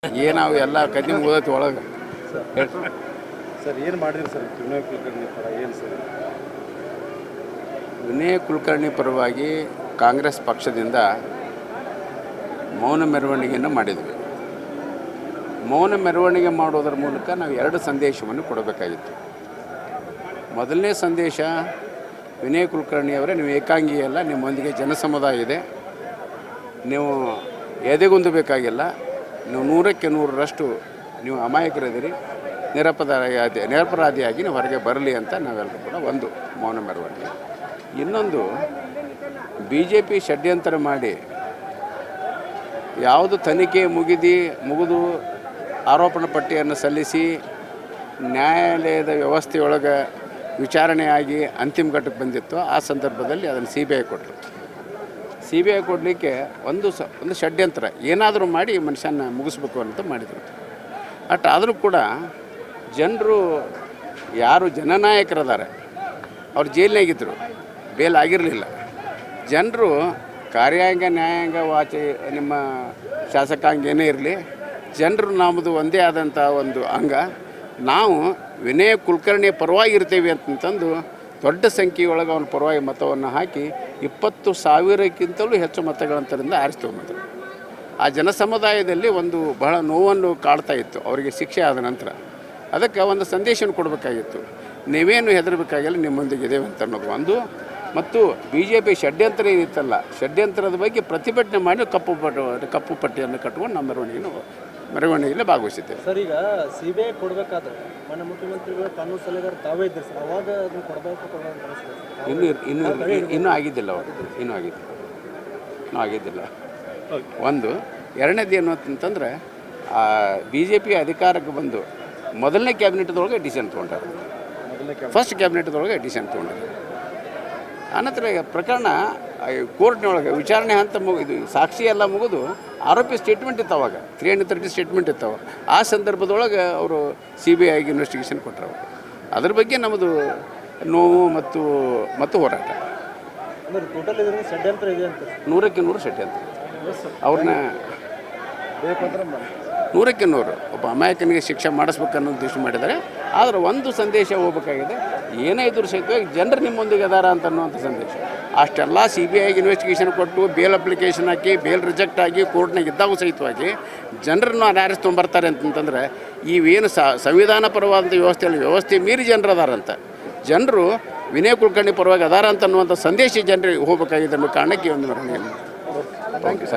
ಏನಾವು ಎಲ್ಲ ಕದಿ ಮುಗಿದೈತಿ ಒಳಗೆ ಸರ್ ಏನು ಮಾಡಿದ್ರಿ ಸರ್ ವಿನಯ್ ಕುಲಕರ್ಣಿ ಪರ ಏನು ಸರ್? ವಿನಯ್ ಕುಲಕರ್ಣಿ ಪರವಾಗಿ ಕಾಂಗ್ರೆಸ್ ಪಕ್ಷದಿಂದ ಮೌನ ಮೆರವಣಿಗೆಯನ್ನು ಮಾಡಿದ್ವಿ. ಮೌನ ಮೆರವಣಿಗೆ ಮಾಡೋದ್ರ ಮೂಲಕ ನಾವು ಎರಡು ಸಂದೇಶವನ್ನು ಕೊಡಬೇಕಾಗಿತ್ತು. ಮೊದಲನೇ ಸಂದೇಶ, ವಿನಯ್ ಕುಲಕರ್ಣಿಯವರೇ, ನೀವು ಏಕಾಂಗಿಯಲ್ಲ, ನಿಮ್ಮೊಂದಿಗೆ ಜನಸಮುದಾಯ ಇದೆ, ನೀವು ಎದೆಗುಂದಬೇಕಾಗಿಲ್ಲ, ನೀವು 100ಕ್ಕೆ 100ರಷ್ಟು ನೀವು ಅಮಾಯಕರಿದ್ದೀರಿ, ನಿರಪರಾಧಿಯಾಗಿ ನೀವು ಹೊರಗೆ ಬರಲಿ ಅಂತ ನಾವೆಲ್ಲರೂ ಕೂಡ ಒಂದು ಮೌನ ಮೆರವಣಿಗೆ. ಇನ್ನೊಂದು, BJP ಷಡ್ಯಂತರ ಮಾಡಿ ಯಾವುದು ತನಿಖೆ ಮುಗಿದು ಆರೋಪಣಾ ಪಟ್ಟಿಯನ್ನು ಸಲ್ಲಿಸಿ ನ್ಯಾಯಾಲಯದ ವ್ಯವಸ್ಥೆಯೊಳಗೆ ವಿಚಾರಣೆಯಾಗಿ ಅಂತಿಮ ಘಟ್ಟಕ್ಕೆ ಬಂದಿತ್ತು. ಆ ಸಂದರ್ಭದಲ್ಲಿ ಅದನ್ನು CBI ಕೊಟ್ಟರು. CBI ಕೊಡಲಿಕ್ಕೆ ಒಂದು ಷಡ್ಯಂತರ ಏನಾದರೂ ಮಾಡಿ ಮನುಷ್ಯನ ಮುಗಿಸ್ಬೇಕು ಅಂತ ಮಾಡಿದರು. ಆದರೂ ಕೂಡ ಜನರು ಯಾರು ಜನನಾಯಕರಿದ್ದಾರೆ ಅವ್ರು ಜೈಲಿನಾಗಿದ್ದರು, ಬೇಲ್ ಆಗಿರಲಿಲ್ಲ. ಜನರು ಕಾರ್ಯಾಂಗ ನ್ಯಾಯಾಂಗ ನಿಮ್ಮ ಶಾಸಕಾಂಗ ಏನೇ ಇರಲಿ, ಜನರು ನಮ್ಮದು ಒಂದೇ ಆದಂಥ ಒಂದು ಅಂಗ, ನಾವು ವಿನಯ್ ಕುಲಕರ್ಣಿ ಪರವಾಗಿ ಇರ್ತೇವೆ ಅಂತಂದು ದೊಡ್ಡ ಸಂಖ್ಯೆಯೊಳಗೆ ಅವನ ಪರವಾಗಿ ಮತವನ್ನು ಹಾಕಿ 20,000ಕ್ಕಿಂತಲೂ ಹೆಚ್ಚು ಮತಗಳಂತರಿಂದ ಆರಿಸ್ಕೊಂಡ್ಬಂದರು. ಆ ಜನಸಮುದಾಯದಲ್ಲಿ ಒಂದು ಬಹಳ ನೋವನ್ನು ಕಾಡ್ತಾ ಇತ್ತು ಅವರಿಗೆ ಶಿಕ್ಷೆ ಆದ ನಂತರ. ಅದಕ್ಕೆ ಒಂದು ಸಂದೇಶವನ್ನು ಕೊಡಬೇಕಾಗಿತ್ತು, ನೀವೇನು ಹೆದರಬೇಕಾಗಿಲ್ಲ, ನಿಮ್ಮೊಂದಿಗೆ ಇದ್ದೇವೆ ಅಂತ ಅನ್ನೋದು ಒಂದು. ಮತ್ತು BJP ಷಡ್ಯಂತರ ಏನಿತ್ತಲ್ಲ, ಷಡ್ಯಂತರದ ಬಗ್ಗೆ ಪ್ರತಿಭಟನೆ ಮಾಡಿ ಕಪ್ಪು ಪಟ್ಟಿಯನ್ನು ಕಟ್ಕೊಂಡು ನಮ್ಮ ಮೆರವಣಿಗೆಯಲ್ಲಿ ಭಾಗವಹಿಸಿದ್ದೇವೆ. ಸರ್, ಈಗ CBI ಕೊಡಬೇಕಾದ್ರೆ ಮಾನ್ಯ ಮುಖ್ಯಮಂತ್ರಿಗಳು ಕಾನೂನು ಸಲಹೆಗಾರ ತಾವೇ ಇದ್ದರು ಸರ್, ಅವಾಗ ಅದನ್ನು ಕೊಡಬೇಕು ಇನ್ನೂ ಆಗಿದ್ದಿಲ್ಲ ಒಂದು. ಎರಡನೇದು ಏನು ಅಂತಂದರೆ, BJP ಅಧಿಕಾರಕ್ಕೆ ಬಂದು ಮೊದಲನೇ ಕ್ಯಾಬಿನೆಟ್ದೊಳಗೆ ಡಿಸಿಷನ್ ತೊಗೊಂಡಾರೆ, ಫಸ್ಟ್ ಕ್ಯಾಬಿನೆಟ್ದೊಳಗೆ ಡಿಸಿಷನ್ ತೊಗೊಂಡಾರೆ. ಆನಂತರ ಪ್ರಕರಣ ಕೋರ್ಟ್ನೊಳಗೆ ವಿಚಾರಣೆ ಹಂತ ಮುಗಿದು ಸಾಕ್ಷಿ ಎಲ್ಲ ಮುಗಿದು ಆರೋಪಿ ಸ್ಟೇಟ್ಮೆಂಟ್ ಇತ್ತು, ಅವಾಗ 330 ಸ್ಟೇಟ್ಮೆಂಟ್ ಇತ್ತು. ಆ ಸಂದರ್ಭದೊಳಗೆ ಅವರು CBIಗೆ ಇನ್ವೆಸ್ಟಿಗೇಷನ್ ಕೊಟ್ಟರು. ಅದ್ರ ಬಗ್ಗೆ ನಮ್ಮದು ನೋವು ಮತ್ತು ಹೋರಾಟ. ಟೋಟಲ್ ಇದರಲ್ಲಿ ಷಡ್ಯಂತ್ರ ಇದೆ ಅಂತ 100ಕ್ಕೆ 100 ಷಡ್ಯಂತ್ರ. ಅವ್ರನ್ನ 100ಕ್ಕೆ 100 ಒಬ್ಬ ಅಮಾಯಕನಿಗೆ ಶಿಕ್ಷೆ ಮಾಡಿಸ್ಬೇಕನ್ನೋ ಉದ್ದೇಶ ಮಾಡಿದ್ದಾರೆ. ಆದರೆ ಒಂದು ಸಂದೇಶ ಹೋಗ್ಬೇಕಾಗಿದೆ, ಏನೇ ಇದ್ರೂ ಸಹಿತವಾಗಿ ಜನರು ನಿಮ್ಮೊಂದಿಗೆ ಅದಾರ ಅಂತ ಅನ್ನುವಂಥ ಸಂದೇಶ. ಅಷ್ಟೆಲ್ಲ CBIಗೆ ಇನ್ವೆಸ್ಟಿಗೇಷನ್ ಕೊಟ್ಟು ಬೇಲ್ ಅಪ್ಲಿಕೇಶನ್ ಹಾಕಿ ಬೇಲ್ ರಿಜೆಕ್ಟ್ ಆಗಿ ಕೋರ್ಟ್ನಾಗ ಇದ್ದಾಗೂ ಸಹಿತವಾಗಿ ಜನರನ್ನು ಆರಿಸ್ಕೊಂಬರ್ತಾರೆ ಅಂತಂದರೆ, ಇವೇನು ಸಂವಿಧಾನ ಪರವಾದಂಥ ವ್ಯವಸ್ಥೆ ಮೀರಿ ಜನರು ಅದಾರಂತ, ಜನರು ವಿನಯ್ ಕುಲಕರ್ಣಿ ಪರವಾಗಿ ಅದಾರ ಅಂತ ಅನ್ನುವಂಥ ಸಂದೇಶ ಜನರಿಗೆ ಹೋಗಬೇಕಾಗಿದೆ ಅನ್ನೋ ಕಾರಣಕ್ಕೆ ಒಂದು ಮೆರವಣಿಗೆ. Thank you.